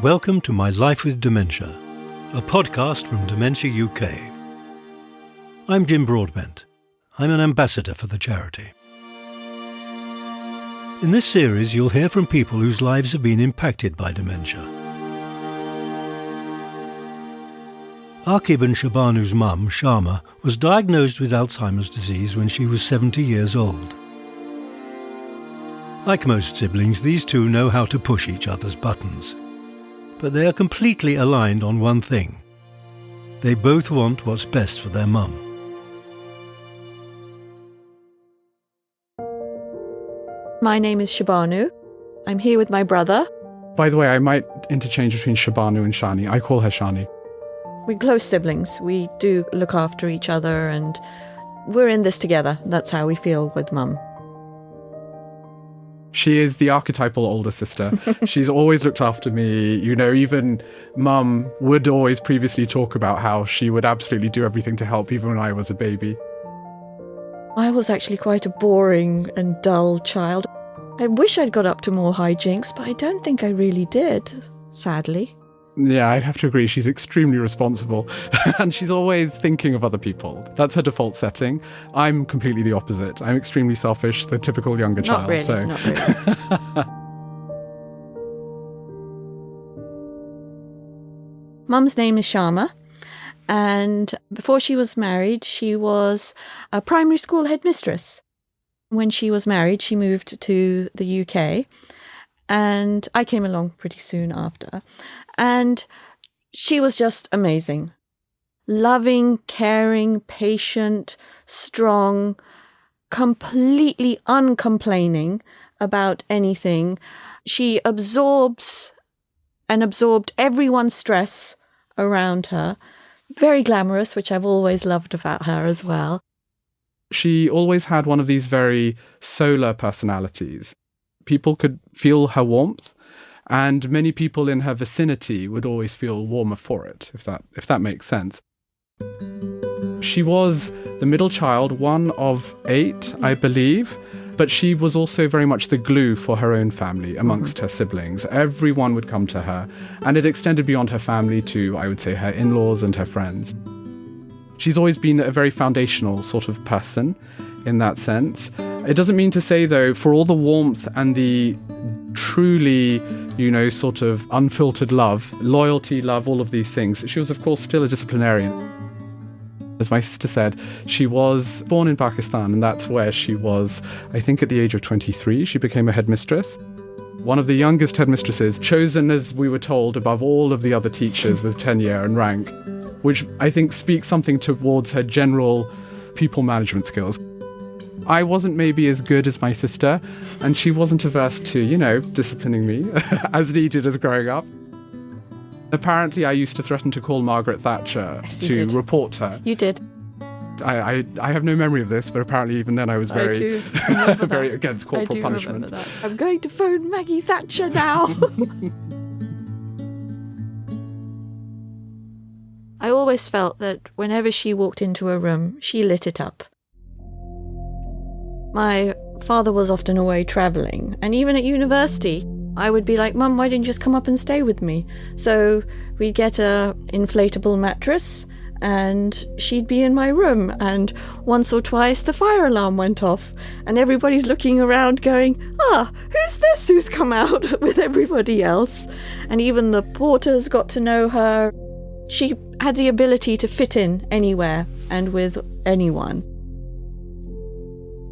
Welcome to My Life with Dementia, a podcast from Dementia UK. I'm Jim Broadbent. I'm an ambassador for the charity. In this series, you'll hear from people whose lives have been impacted by dementia. Aqib and Shahbanu's mum, Shama, was diagnosed with Alzheimer's disease when she was 70 years old. Like most siblings, these two know how to push each other's buttons. But they are completely aligned on one thing. They both want what's best for their mum. My name is Shahbanu. I'm here with my brother. By the way, I might interchange between Shahbanu and Shani. I call her Shani. We're close siblings. We do look after each other and we're in this together. That's how we feel with Mum. She is the archetypal older sister. She's always looked after me. You know, even Mum would always previously talk about how she would absolutely do everything to help even when I was a baby. I was actually quite a boring and dull child. I wish I'd got up to more hijinks, but I don't think I really did, sadly. Yeah, I'd have to agree. She's extremely responsible and she's always thinking of other people. That's her default setting. I'm completely the opposite. I'm extremely selfish, the typical younger child. Not really. Mum's name is Shama, and before she was married, she was a primary school headmistress. When she was married, she moved to the UK, and I came along pretty soon after. And she was just amazing. Loving, caring, patient, strong, completely uncomplaining about anything. She absorbed everyone's stress around her. Very glamorous, which I've always loved about her as well. She always had one of these very solar personalities. People could feel her warmth. And many people in her vicinity would always feel warmer for it, if that makes sense. She was the middle child, one of 8, I believe, but she was also very much the glue for her own family amongst her siblings. Everyone would come to her, and it extended beyond her family to, I would say, her in-laws and her friends. She's always been a very foundational sort of person in that sense. It doesn't mean to say, though, for all the warmth and the truly, sort of unfiltered love, loyalty, love, all of these things, she was, of course, still a disciplinarian. As my sister said, she was born in Pakistan, and that's where she was, I think, at the age of 23. She became a headmistress. One of the youngest headmistresses, chosen, as we were told, above all of the other teachers with tenure and rank, which I think speaks something towards her general people management skills. I wasn't maybe as good as my sister, and she wasn't averse to, disciplining me as needed as growing up. Apparently, I used to threaten to call Margaret Thatcher to report her. You did. I have no memory of this, but apparently even then I was very, very against corporal punishment. That. I'm going to phone Maggie Thatcher now. I always felt that whenever she walked into a room, she lit it up. My father was often away travelling, and even at university, I would be like, Mum, why don't you just come up and stay with me? So we'd get a inflatable mattress, and she'd be in my room, and once or twice the fire alarm went off, and everybody's looking around going, who's this who's come out with everybody else? And even the porters got to know her. She had the ability to fit in anywhere and with anyone.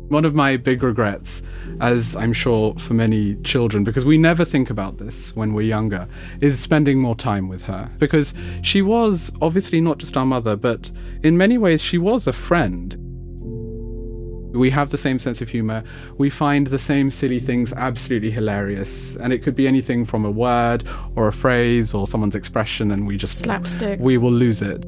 One of my big regrets, as I'm sure for many children, because we never think about this when we're younger, is spending more time with her. Because she was obviously not just our mother, but in many ways she was a friend. We have the same sense of humour. We find the same silly things absolutely hilarious. And it could be anything from a word or a phrase or someone's expression, and we just... slapstick. We will lose it.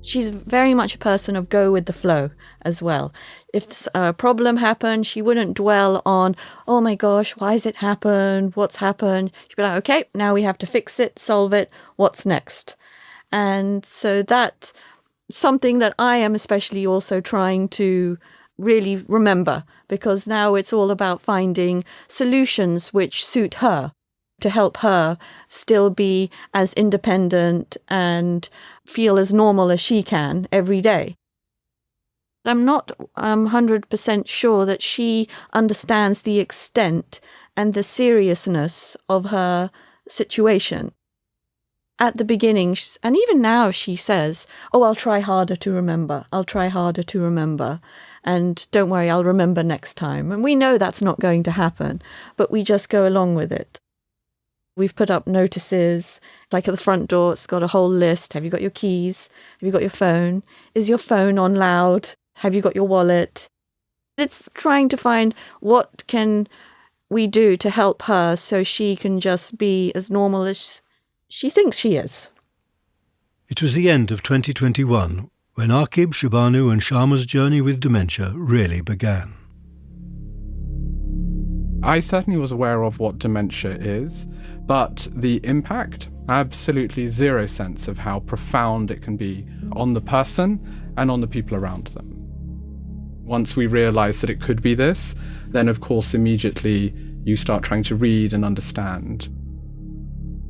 She's very much a person of go with the flow as well. If a problem happened, she wouldn't dwell on, oh my gosh, why has it happened? What's happened? She'd be like, okay, now we have to fix it, solve it. What's next? And so that's something that I am especially also trying to really remember, because now it's all about finding solutions which suit her to help her still be as independent and feel as normal as she can every day. I'm not 100% sure that she understands the extent and the seriousness of her situation. At the beginning, and even now, she says, "Oh, I'll try harder to remember. I'll try harder to remember. And don't worry, I'll remember next time." And we know that's not going to happen, but we just go along with it. We've put up notices, like at the front door, it's got a whole list. Have you got your keys? Have you got your phone? Is your phone on loud? Have you got your wallet? It's trying to find what can we do to help her so she can just be as normal as she thinks she is. It was the end of 2021 when Aqib, Shahbanu and Shama's journey with dementia really began. I certainly was aware of what dementia is, but the impact, absolutely zero sense of how profound it can be on the person and on the people around them. Once we realised that it could be this, then of course immediately you start trying to read and understand.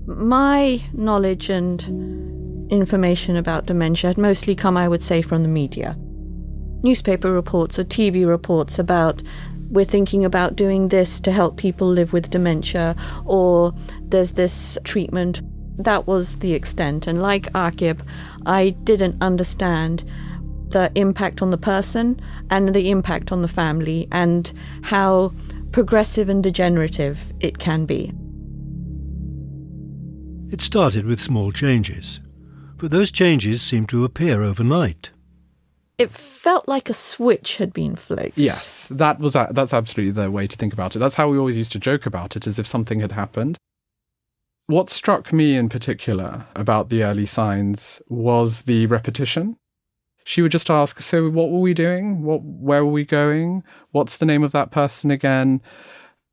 My knowledge and information about dementia had mostly come, I would say, from the media. Newspaper reports or TV reports about, we're thinking about doing this to help people live with dementia, or there's this treatment. That was the extent. And like Aqib, I didn't understand the impact on the person and the impact on the family and how progressive and degenerative it can be. It started with small changes, but those changes seemed to appear overnight. It felt like a switch had been flicked. Yes, that's absolutely the way to think about it. That's how we always used to joke about it, as if something had happened. What struck me in particular about the early signs was the repetition. She would just ask, "So what were we doing? Where were we going? What's the name of that person again?"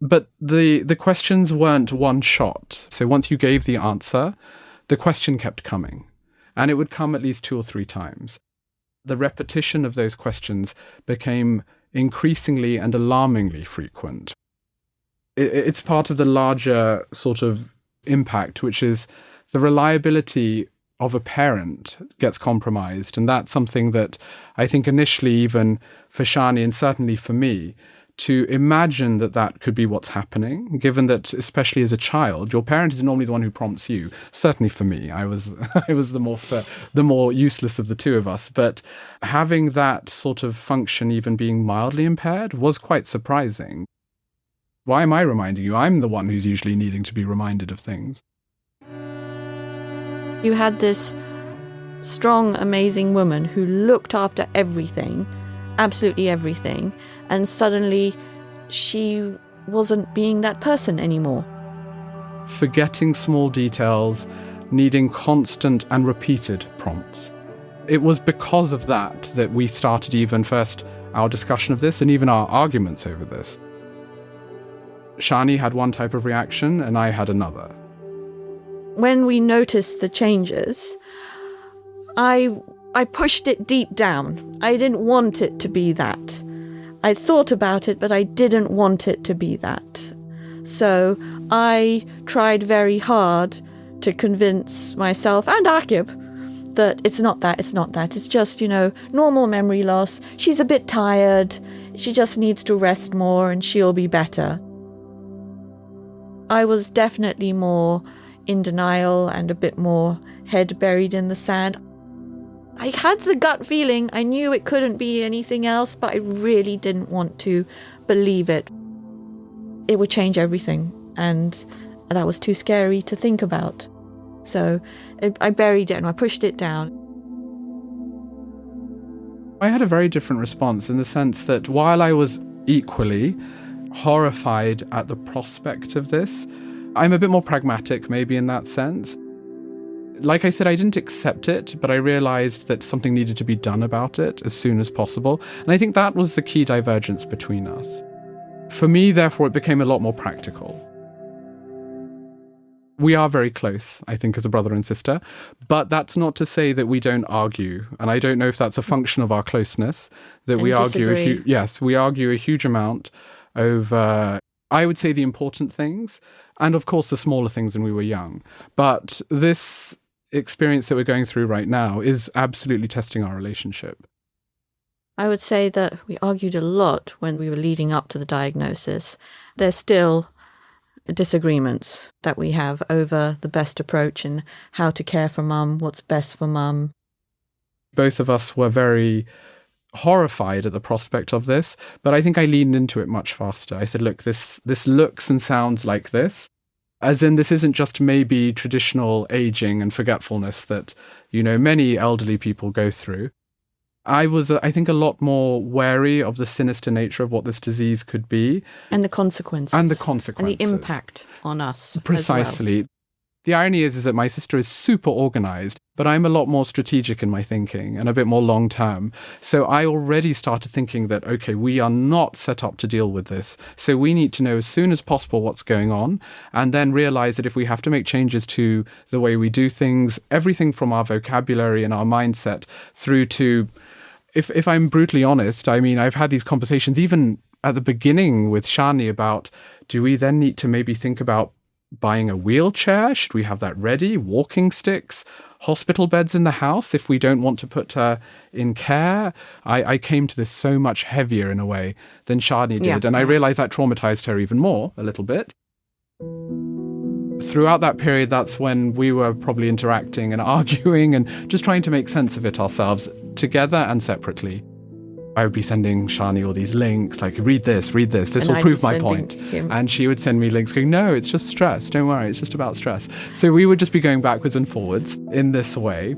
But the questions weren't one shot. So once you gave the answer, the question kept coming. And it would come at least 2 or 3 times. The repetition of those questions became increasingly and alarmingly frequent. It's part of the larger sort of impact, which is the reliability of a parent gets compromised. And that's something that I think initially, even for Shani and certainly for me, to imagine that could be what's happening, given that, especially as a child, your parent is normally the one who prompts you. Certainly for me, I was the more useless of the two of us. But having that sort of function even being mildly impaired was quite surprising. Why am I reminding you? I'm the one who's usually needing to be reminded of things. You had this strong, amazing woman who looked after everything, absolutely everything, and suddenly she wasn't being that person anymore. Forgetting small details, needing constant and repeated prompts. It was because of that we started even first our discussion of this and even our arguments over this. Shani had one type of reaction and I had another. When we noticed the changes, I pushed it deep down. I didn't want it to be that. I thought about it, but I didn't want it to be that. So I tried very hard to convince myself and Aqib that it's not that. It's just, normal memory loss. She's a bit tired. She just needs to rest more and she'll be better. I was definitely more in denial and a bit more head buried in the sand. I had the gut feeling, I knew it couldn't be anything else, but I really didn't want to believe it. It would change everything, and that was too scary to think about. So I buried it and I pushed it down. I had a very different response in the sense that while I was equally horrified at the prospect of this, I'm a bit more pragmatic maybe in that sense. Like I said, I didn't accept it, but I realised that something needed to be done about it as soon as possible. And I think that was the key divergence between us. For me, therefore, it became a lot more practical. We are very close, I think, as a brother and sister, but that's not to say that we don't argue. And I don't know if that's a function of our closeness, that we argue. We argue a huge amount over I would say the important things, and of course the smaller things when we were young. But this experience that we're going through right now is absolutely testing our relationship. I would say that we argued a lot when we were leading up to the diagnosis. There's still disagreements that we have over the best approach and how to care for mum, what's best for mum. Both of us were very horrified at the prospect of this, but I think I leaned into it much faster. I said, look, this looks and sounds like this. As in, this isn't just maybe traditional aging and forgetfulness that, many elderly people go through. I was, I think, a lot more wary of the sinister nature of what this disease could be. And the consequences. And the impact on us. Precisely. As well. The irony is that my sister is super organized, but I'm a lot more strategic in my thinking and a bit more long term. So I already started thinking that, okay, we are not set up to deal with this. So we need to know as soon as possible what's going on, and then realize that if we have to make changes to the way we do things, everything from our vocabulary and our mindset through to, if I'm brutally honest, I mean, I've had these conversations even at the beginning with Shani about, do we then need to maybe think about buying a wheelchair? Should we have that ready? Walking sticks? Hospital beds in the house if we don't want to put her in care? I came to this so much heavier in a way than Shani did. And I realized that traumatized her even more, a little bit. Throughout that period, that's when we were probably interacting and arguing and just trying to make sense of it ourselves, together and separately. I would be sending Shani all these links, like, read this, this will prove my point. And she would send me links going, no, it's just stress. Don't worry, it's just about stress. So we would just be going backwards and forwards in this way.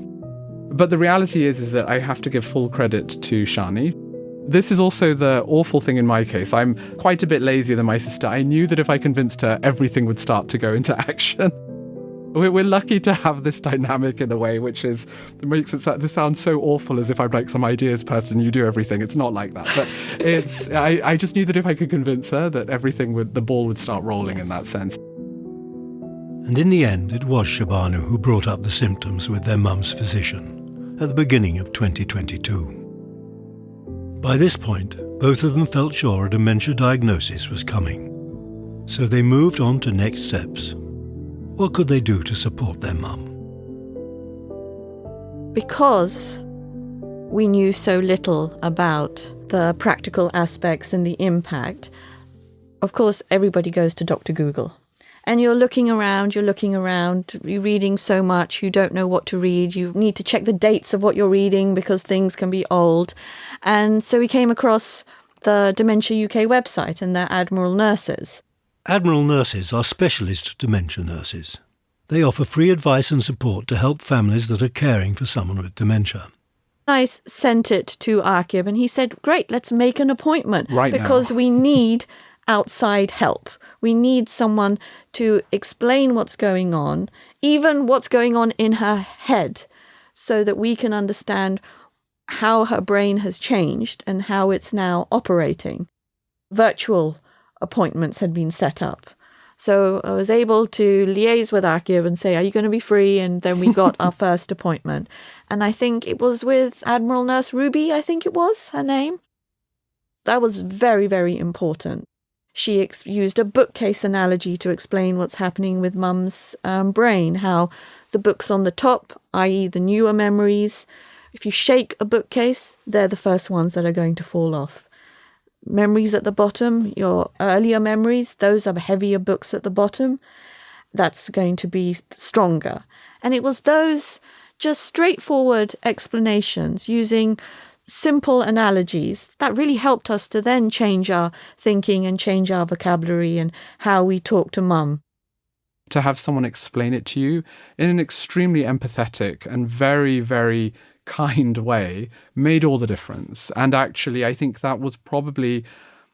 But the reality is that I have to give full credit to Shani. This is also the awful thing in my case. I'm quite a bit lazier than my sister. I knew that if I convinced her, everything would start to go into action. We're lucky to have this dynamic in a way, which makes this sound so awful, as if I'm like some ideas person, you do everything. It's not like that. But I just knew that if I could convince her, that the ball would start rolling in that sense. And in the end, it was Shahbanu who brought up the symptoms with their mum's physician at the beginning of 2022. By this point, both of them felt sure a dementia diagnosis was coming. So they moved on to next steps. What could they do to support their mum? Because we knew so little about the practical aspects and the impact, of course, everybody goes to Dr. Google. And you're looking around, you're reading so much, you don't know what to read. You need to check the dates of what you're reading because things can be old. And so we came across the Dementia UK website and their Admiral nurses. Admiral nurses are specialist dementia nurses. They offer free advice and support to help families that are caring for someone with dementia. I sent it to Aqib and he said, great, let's make an appointment. Because we need outside help. We need someone to explain what's going on, even what's going on in her head, so that we can understand how her brain has changed and how it's now operating. Virtual appointments had been set up. So I was able to liaise with Aqib and say, are you going to be free? And then we got our first appointment. And I think it was with Admiral Nurse Ruby, I think it was her name. That was very, very important. She used a bookcase analogy to explain what's happening with mum's brain, how the books on the top, i.e. the newer memories, if you shake a bookcase, they're the first ones that are going to fall off. Memories at the bottom, your earlier memories, those are heavier books at the bottom. That's going to be stronger. And it was those just straightforward explanations using simple analogies that really helped us to then change our thinking and change our vocabulary and how we talk to mum. To have someone explain it to you in an extremely empathetic and very, very kind way made all the difference. And actually, I think that was probably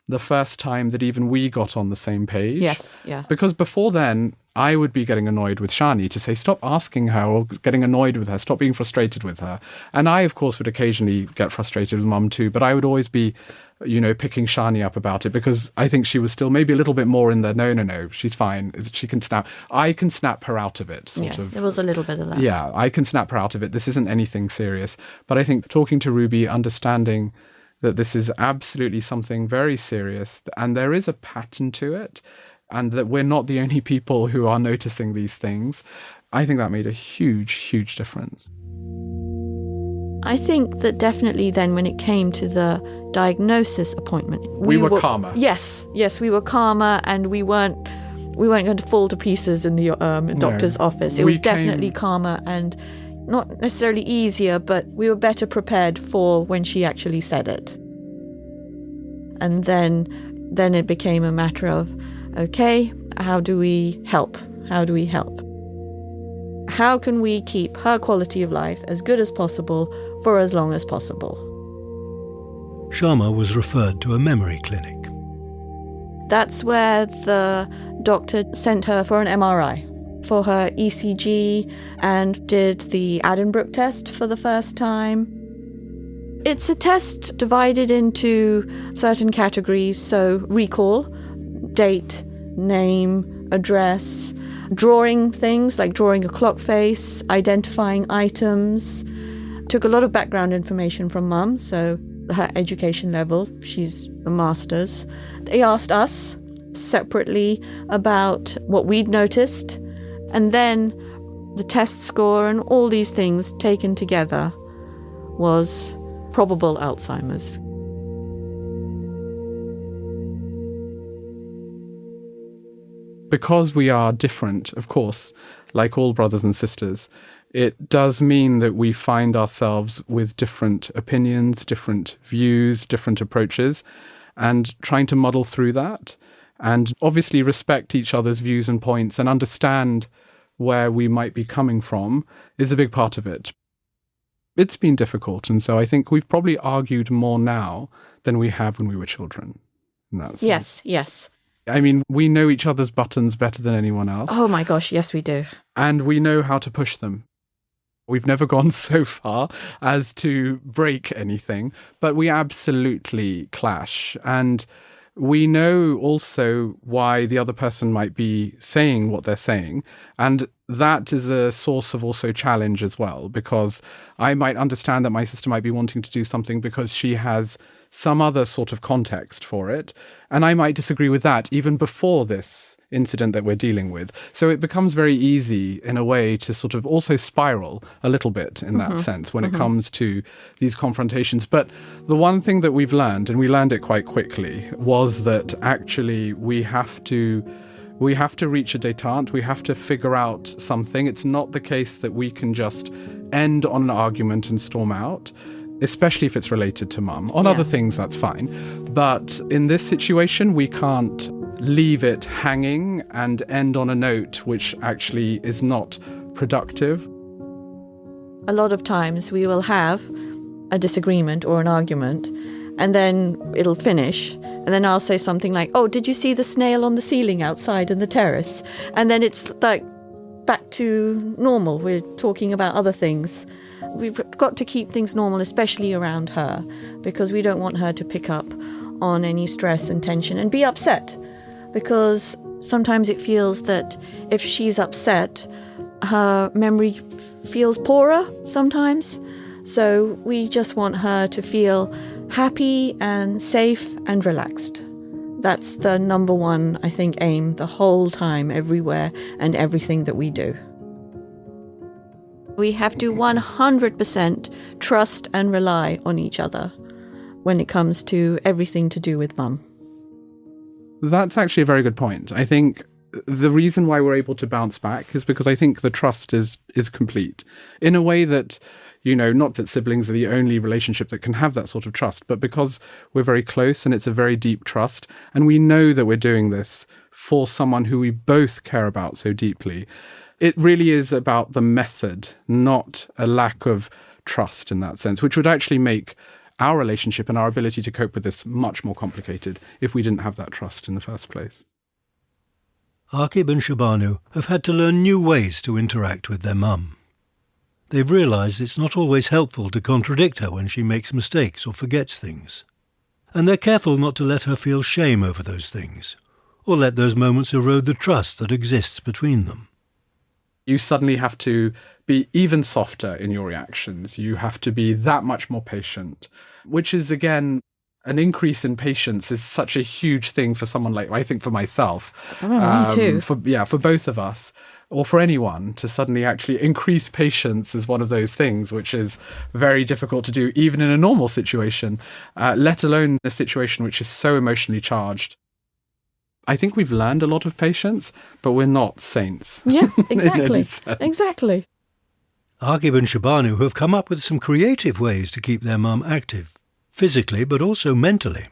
the first time that even we got on the same page. Yes, yeah. Because before then, I would be getting annoyed with Shani to say, stop asking her, or getting annoyed with her, stop being frustrated with her. And I, of course, would occasionally get frustrated with mum too, but I would always be, picking Shani up about it because I think she was still maybe a little bit more in the, no, she's fine. She can snap. I can snap her out of it, sort of. There was a little bit of that. Yeah, I can snap her out of it. This isn't anything serious. But I think talking to Ruby, understanding that this is absolutely something very serious, and there is a pattern to it, and that we're not the only people who are noticing these things. I think that made a huge, huge difference. I think that definitely then when it came to the diagnosis appointment, we were calmer. Yes, we were calmer, and we weren't going to fall to pieces in the doctor's office. It was definitely calmer and not necessarily easier, but we were better prepared for when she actually said it. And then it became a matter of, okay, how do we help? How do we help? How can we keep her quality of life as good as possible for as long as possible? Shama was referred to a memory clinic. That's where the doctor sent her for an MRI, for her ECG, and did the Addenbrooke test for the first time. It's a test divided into certain categories, so recall, date, name, address, drawing things like drawing a clock face, identifying items. Took a lot of background information from Mum, so her education level, she's a master's. They asked us separately about what we'd noticed, and then the test score and all these things taken together was probable Alzheimer's. Because we are different, of course, like all brothers and sisters, it does mean that we find ourselves with different opinions, different views, different approaches, and trying to muddle through that, and obviously respect each other's views and points and understand where we might be coming from is a big part of it. It's been difficult, and so I think we've probably argued more now than we have when we were children. In that sense. Yes. I mean, we know each other's buttons better than anyone else. Oh my gosh, yes we do. And we know how to push them. We've never gone so far as to break anything, but we absolutely clash. And we know also why the other person might be saying what they're saying. And that is a source of also challenge as well, because I might understand that my sister might be wanting to do something because she has some other sort of context for it. And I might disagree with that even before this incident that we're dealing with. So it becomes very easy in a way to sort of also spiral a little bit in that sense when it comes to these confrontations. But the one thing that we've learned, and we learned it quite quickly, was that actually we have to reach a détente. We have to figure out something. It's not the case that we can just end on an argument and storm out, especially if it's related to Mum. On other things, that's fine. But in this situation, we can't leave it hanging and end on a note which actually is not productive. A lot of times we will have a disagreement or an argument, and then it'll finish, and then I'll say something like, oh, did you see the snail on the ceiling outside in the terrace? And then it's like back to normal. We're talking about other things. We've got to keep things normal, especially around her, because we don't want her to pick up on any stress and tension and be upset, because sometimes it feels that if she's upset, her memory feels poorer sometimes. So we just want her to feel happy and safe and relaxed. That's the number one, I think, aim the whole time, everywhere and everything that we do. We have to 100% trust and rely on each other when it comes to everything to do with Mum. That's actually a very good point. I think the reason why we're able to bounce back is because I think the trust is complete in a way that, you know, not that siblings are the only relationship that can have that sort of trust, but because we're very close and it's a very deep trust, and we know that we're doing this for someone who we both care about so deeply. It really is about the method, not a lack of trust in that sense, which would actually make our relationship and our ability to cope with this much more complicated if we didn't have that trust in the first place. Aqib and Shahbanu have had to learn new ways to interact with their mum. They've realised it's not always helpful to contradict her when she makes mistakes or forgets things. And they're careful not to let her feel shame over those things, or let those moments erode the trust that exists between them. You suddenly have to be even softer in your reactions. You have to be that much more patient, which is, again, An increase in patience is such a huge thing for someone like, I think for myself. Me too. For both of us, or for anyone, to suddenly actually increase patience is one of those things which is very difficult to do, even in a normal situation, let alone a situation which is so emotionally charged. I think we've learned a lot of patience, but we're not saints. Yeah, exactly. Exactly. Aqib and Shahbanu have come up with some creative ways to keep their mum active, physically but also mentally.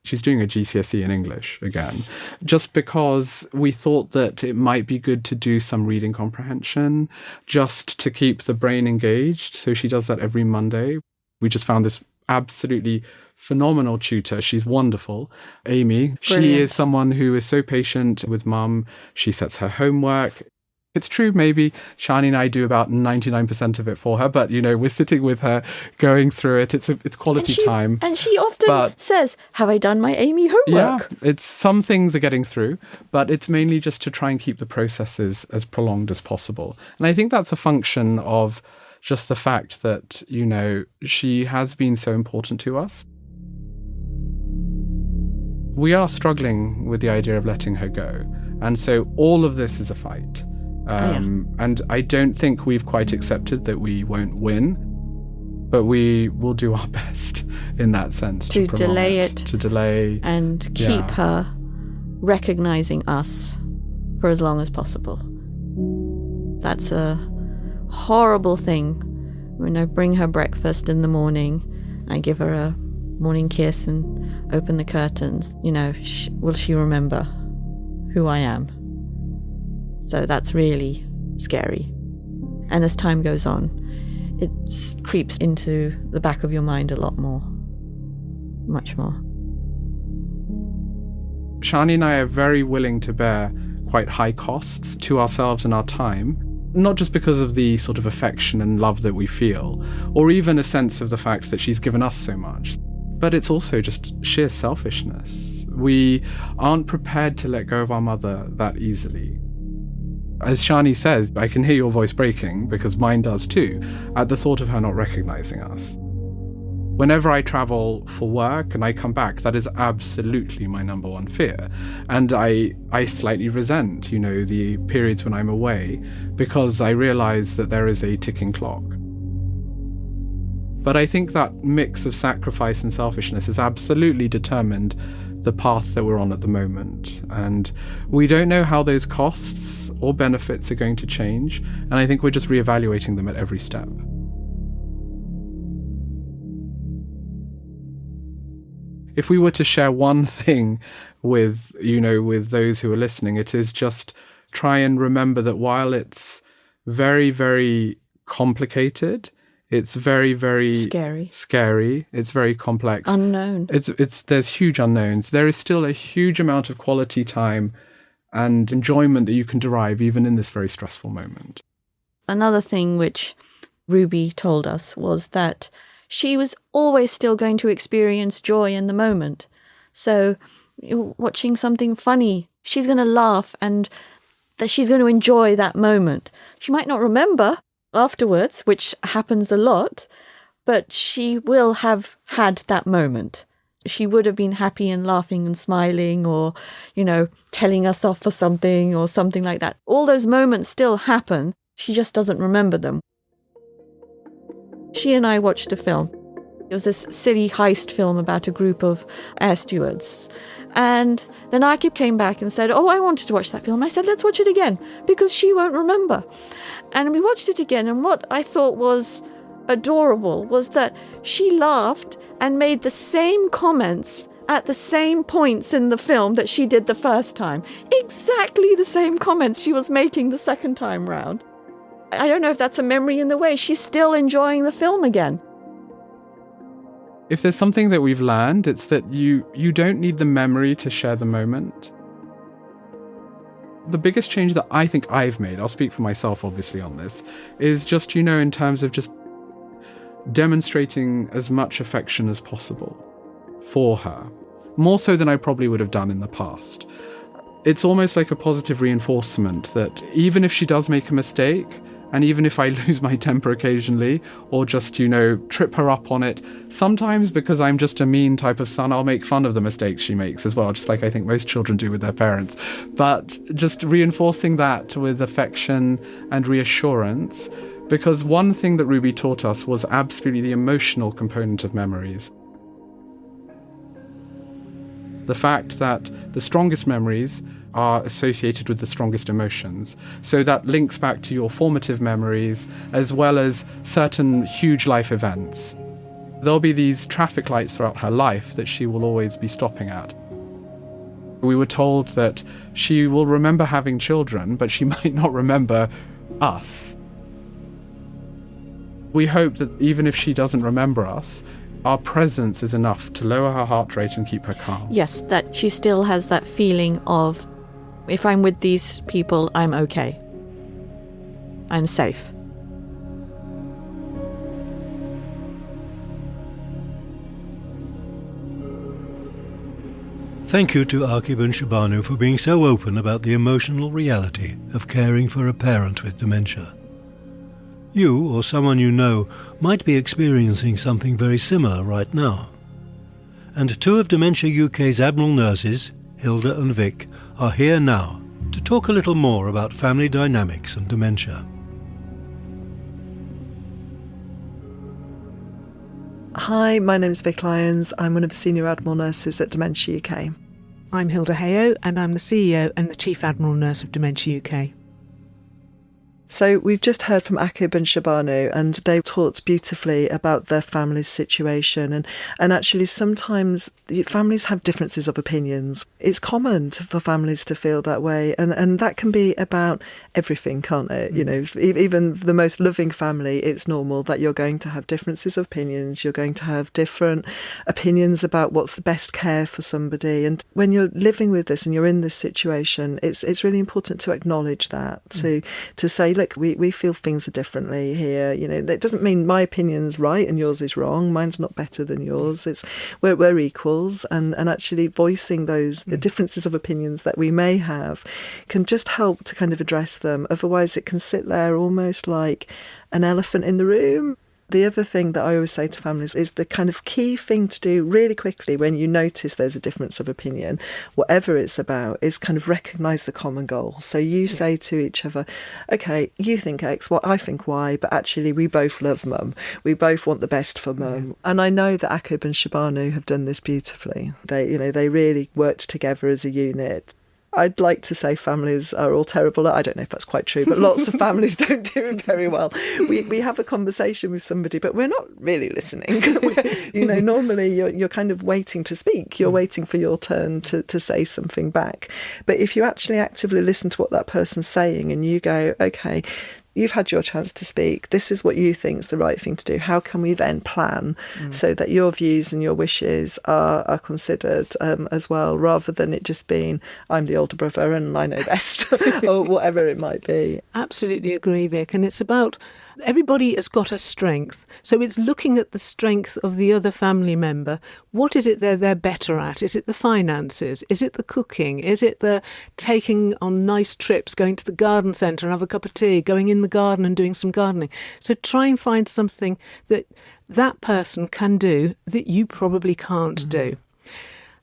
She's doing a GCSE in English again, just because we thought that it might be good to do some reading comprehension, just to keep the brain engaged. So she does that every Monday. We just found this absolutely phenomenal tutor. She's wonderful. Amy, Brilliant. She is someone who is so patient with mum. She sets her homework. It's true, maybe Shani and I do about 99% of it for her, but, we're sitting with her, going through it. It's quality time. And she often says, have I done my Amy homework? Yeah, it's some things are getting through, but it's mainly just to try and keep the processes as prolonged as possible. And I think that's a function of just the fact that, she has been so important to us. We are struggling with the idea of letting her go. And so all of this is a fight. And I don't think we've quite accepted that we won't win, but we will do our best in that sense to delay it, to delay and keep her recognizing us for as long as possible. That's a horrible thing. When I bring her breakfast in the morning, I give her a morning kiss and open the curtains. Will she remember who I am? So that's really scary. And as time goes on, it creeps into the back of your mind a lot more. Much more. Shani and I are very willing to bear quite high costs to ourselves and our time, not just because of the sort of affection and love that we feel, or even a sense of the fact that she's given us so much, but it's also just sheer selfishness. We aren't prepared to let go of our mother that easily. As Shani says, I can hear your voice breaking, because mine does too, at the thought of her not recognizing us. Whenever I travel for work and I come back, that is absolutely my number one fear. And I slightly resent, the periods when I'm away, because I realize that there is a ticking clock. But I think that mix of sacrifice and selfishness has absolutely determined the path that we're on at the moment. And we don't know how those costs or benefits are going to change. And I think we're just reevaluating them at every step. If we were to share one thing with those who are listening, it is just try and remember that while it's very, very complicated, it's very, very scary. It's very complex. Unknown. There's huge unknowns. There is still a huge amount of quality time and enjoyment that you can derive even in this very stressful moment. Another thing which Ruby told us was that she was always still going to experience joy in the moment. So watching something funny, she's going to laugh and that she's going to enjoy that moment. She might not remember afterwards, which happens a lot, but she will have had that moment. She would have been happy and laughing and smiling, or, telling us off for something or something like that. All those moments still happen. She just doesn't remember them. She and I watched a film. It was this silly heist film about a group of air stewards. And then Aqib came back and said, I wanted to watch that film. I said, let's watch it again, because she won't remember. And we watched it again, and what I thought was adorable was that she laughed and made the same comments at the same points in the film that she did the first time. Exactly the same comments she was making the second time round. I don't know if that's a memory in the way. She's still enjoying the film again. If there's something that we've learned, it's that you don't need the memory to share the moment. The biggest change that I think I've made, I'll speak for myself obviously on this, is just, in terms of just demonstrating as much affection as possible for her, more so than I probably would have done in the past. It's almost like a positive reinforcement that even if she does make a mistake, And even if I lose my temper occasionally, or just, trip her up on it, sometimes because I'm just a mean type of son, I'll make fun of the mistakes she makes as well, just like I think most children do with their parents. But just reinforcing that with affection and reassurance, because one thing that Ruby taught us was absolutely the emotional component of memories. The fact that the strongest memories are associated with the strongest emotions. So that links back to your formative memories as well as certain huge life events. There'll be these traffic lights throughout her life that she will always be stopping at. We were told that she will remember having children, but she might not remember us. We hope that even if she doesn't remember us, our presence is enough to lower her heart rate and keep her calm. Yes, that she still has that feeling of, if I'm with these people, I'm okay. I'm safe. Thank you to Aqib and Shahbanu for being so open about the emotional reality of caring for a parent with dementia. You, or someone you know, might be experiencing something very similar right now. And two of Dementia UK's Admiral nurses, Hilda and Vic, are here now to talk a little more about family dynamics and dementia. Hi, my name is Vic Lyons. I'm one of the senior Admiral nurses at Dementia UK. I'm Hilda Hayo, and I'm the CEO and the Chief Admiral Nurse of Dementia UK. So we've just heard from Aqib and Shahbanu, and they talked beautifully about their family's situation. And actually sometimes families have differences of opinions. It's common for families to feel that way. And that can be about everything, can't it? You know, even the most loving family, it's normal that you're going to have differences of opinions. You're going to have different opinions about what's the best care for somebody. And when you're living with this and you're in this situation, it's really important to acknowledge that, to say, look, we feel things are differently here. You know, that doesn't mean my opinion's right and yours is wrong. Mine's not better than yours. It's we're equals, and actually voicing those the differences of opinions that we may have can just help to kind of address them. Otherwise, it can sit there almost like an elephant in the room. The other thing that I always say to families is the kind of key thing to do really quickly when you notice there's a difference of opinion, whatever it's about, is kind of recognise the common goal. So you say to each other, okay, you think X, well, I think Y, but actually we both love Mum. We both want the best for Mum. And I know that Aqib and Shahbanu have done this beautifully. They really worked together as a unit. I'd like to say families are all terrible. I don't know if that's quite true, but lots of families don't do it very well. We have a conversation with somebody, but we're not really listening. Normally you're kind of waiting to speak. You're waiting for your turn to say something back. But if you actually actively listen to what that person's saying and you go, okay, you've had your chance to speak. This is what you think is the right thing to do. How can we then plan so that your views and your wishes are considered as well, rather than it just being, I'm the older brother and I know best, or whatever it might be. Absolutely agree, Vic. And it's about, everybody has got a strength. So it's looking at the strength of the other family member. What is it they're better at? Is it the finances? Is it the cooking? Is it the taking on nice trips, going to the garden centre and have a cup of tea, going in the garden and doing some gardening? So try and find something that person can do that you probably can't do.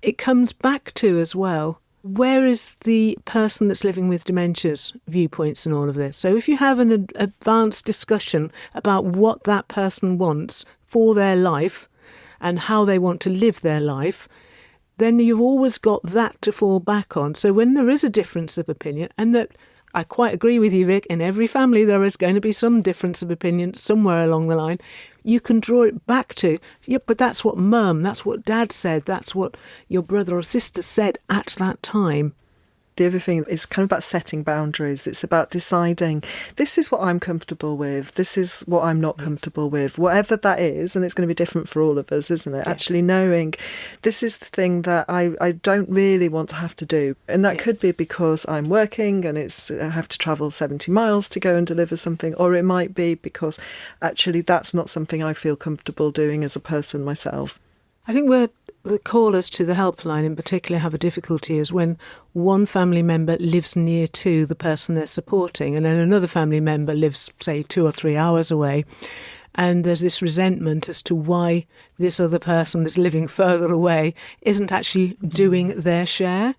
It comes back to, as well, where is the person that's living with dementia's viewpoints in all of this? So if you have an advanced discussion about what that person wants for their life and how they want to live their life, then you've always got that to fall back on. So when there is a difference of opinion, and that I quite agree with you, Vic, in every family there is going to be some difference of opinion somewhere along the line, you can draw it back to, but that's what Mum, that's what Dad said, that's what your brother or sister said at that time. The other thing is kind of about setting boundaries. It's about deciding, this is what I'm comfortable with, this is what I'm not comfortable with, whatever that is, and it's going to be different for all of us, isn't it? Yeah. Actually knowing this is the thing that I don't really want to have to do. And that could be because I'm working and I have to travel 70 miles to go and deliver something, or it might be because actually that's not something I feel comfortable doing as a person myself. I think we're the callers to the helpline in particular have a difficulty is when one family member lives near to the person they're supporting and then another family member lives, say, 2 or 3 hours away. And there's this resentment as to why this other person that's living further away isn't actually doing their share.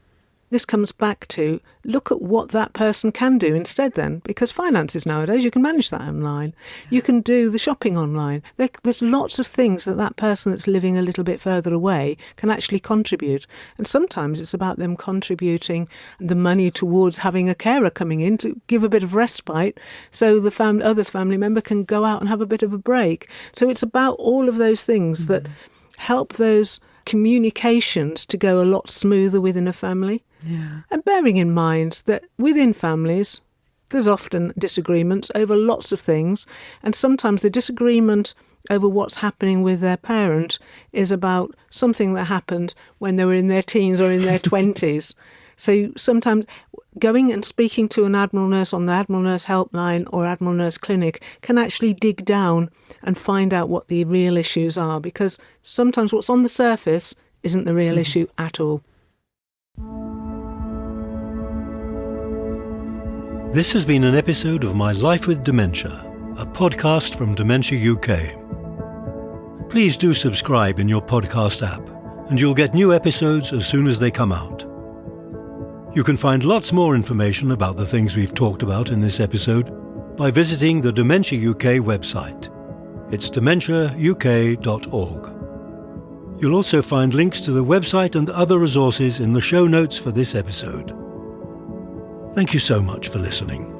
This comes back to look at what that person can do instead then, because finances nowadays, you can manage that online. You can do the shopping online. There's lots of things that person that's living a little bit further away can actually contribute. And sometimes it's about them contributing the money towards having a carer coming in to give a bit of respite so the other family member can go out and have a bit of a break. So it's about all of those things that help those communications to go a lot smoother within a family. Yeah. And bearing in mind that within families, there's often disagreements over lots of things, and sometimes the disagreement over what's happening with their parent is about something that happened when they were in their teens or in their 20s. So sometimes going and speaking to an Admiral nurse on the Admiral Nurse helpline or Admiral Nurse clinic can actually dig down and find out what the real issues are, because sometimes what's on the surface isn't the real issue at all. This has been an episode of My Life with Dementia, a podcast from Dementia UK. Please do subscribe in your podcast app, and you'll get new episodes as soon as they come out. You can find lots more information about the things we've talked about in this episode by visiting the Dementia UK website. It's dementiauk.org. You'll also find links to the website and other resources in the show notes for this episode. Thank you so much for listening.